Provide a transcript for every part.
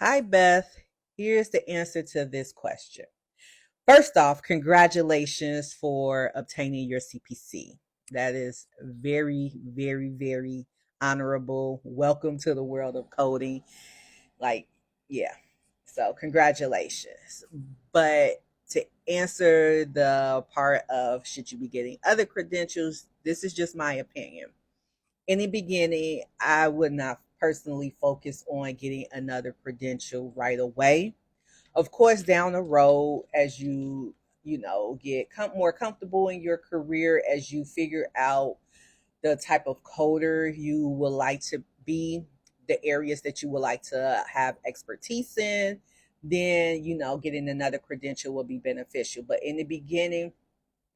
Hi, Beth. Here's the answer to this question. First off, congratulations for obtaining your CPC. That is very, very, very honorable. Welcome to the world of coding. Like, yeah. So, congratulations. But to answer the part of should you be getting other credentials, this is just my opinion. In the beginning, I would not personally focus on getting another credential right away. Of course, down the road, as you get more comfortable in your career, as you figure out the type of coder you would like to be, the areas that you would like to have expertise in, then getting another credential will be beneficial. But in the beginning,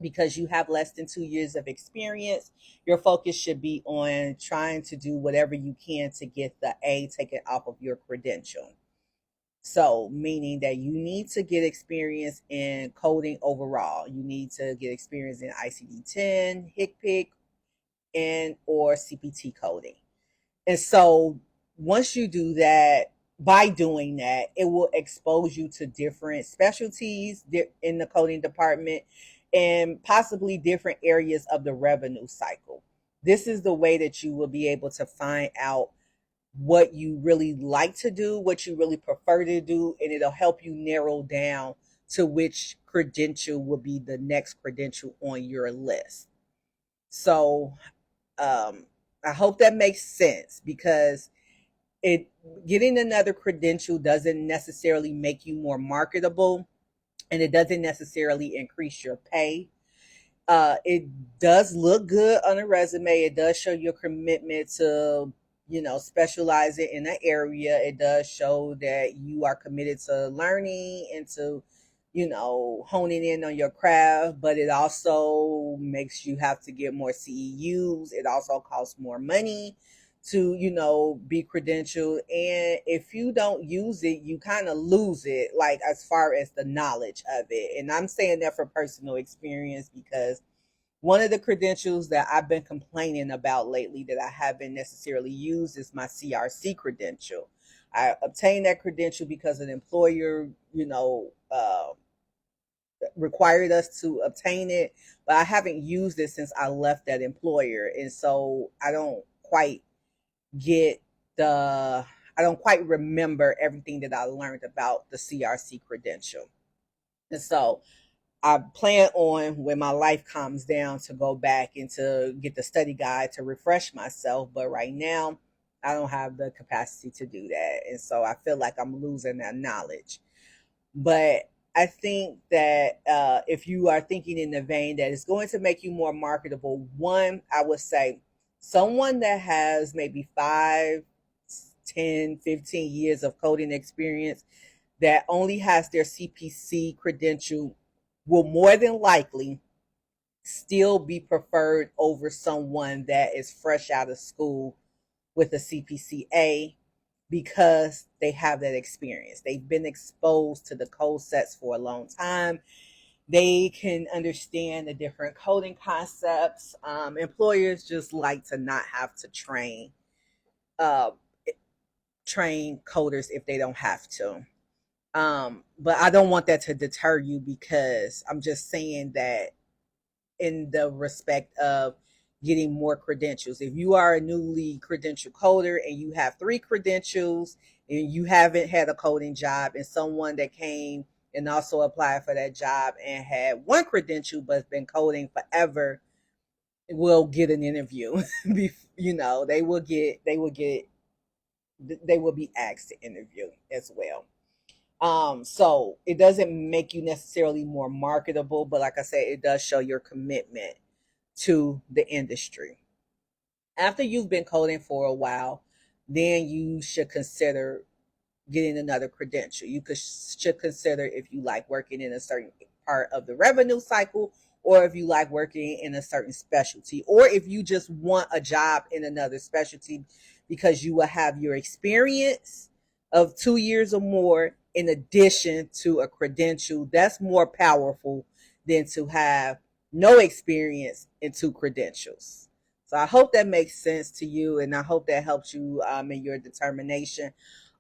because you have less than 2 years of experience, your focus should be on trying to do whatever you can to get the A taken off of your credential. So, meaning that you need to get experience in coding overall. You need to get experience in ICD-10, HICPIC, and or CPT coding. And so, once you do that, by doing that, it will expose you to different specialties in the coding department and possibly different areas of the revenue cycle. This is the way that you will be able to find out what you really like to do, what you really prefer to do, and it'll help you narrow down to which credential will be the next credential on your list. So, I hope that makes sense because it getting another credential doesn't necessarily make you more marketable, and it doesn't necessarily increase your pay. It does look good on a resume. It does show your commitment to, specializing in an area. It does show that you are committed to learning and to, honing in on your craft, but it also makes you have to get more CEUs. It also costs more money to, be credentialed. And if you don't use it, you kind of lose it, like as far as the knowledge of it. And I'm saying that for personal experience because one of the credentials that I've been complaining about lately that I haven't necessarily used is my CRC credential. I obtained that credential because an employer, required us to obtain it, but I haven't used it since I left that employer. And so get the, I don't quite remember everything that I learned about the CRC credential. And so I plan on when my life calms down to go back and to get the study guide to refresh myself. But right now, I don't have the capacity to do that. And so I feel like I'm losing that knowledge. But I think that if you are thinking in the vein that it's going to make you more marketable, one, I would say someone that has maybe 5, 10, 15 years of coding experience that only has their CPC credential will more than likely still be preferred over someone that is fresh out of school with a CPCA because they have that experience. They've been exposed to the code sets for a long time. They can understand the different coding concepts. Employers just like to not have to uh, train coders if they don't have to. But I don't want that to deter you because I'm just saying that in the respect of getting more credentials. If you are a newly credentialed coder and you have 3 credentials and you haven't had a coding job, and someone that came and also applied for that job and had 1 credential but's been coding forever will get an interview. They will be asked to interview as well. So it doesn't make you necessarily more marketable, but like I said, it does show your commitment to the industry. After you've been coding for a while, then you should consider getting another credential. Should consider if you like working in a certain part of the revenue cycle, or if you like working in a certain specialty, or if you just want a job in another specialty because you will have your experience of 2 years or more in addition to a credential. That's more powerful than to have no experience and 2 credentials. So I hope that makes sense to you, and I hope that helps you in your determination.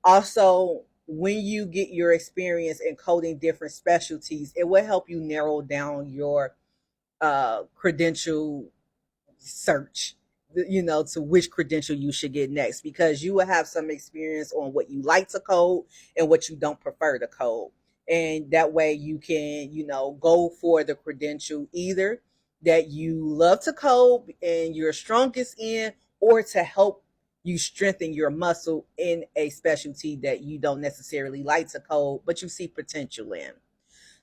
Also, when you get your experience in coding different specialties, it will help you narrow down your credential search, to which credential you should get next, because you will have some experience on what you like to code and what you don't prefer to code. And that way you can, go for the credential either that you love to code and you're strongest in, or to help you strengthen your muscle in a specialty that you don't necessarily like to code, but you see potential in.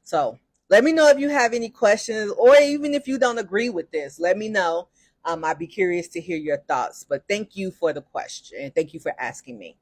So let me know if you have any questions, or even if you don't agree with this, let me know. I'd be curious to hear your thoughts. But thank you for the question, and thank you for asking me.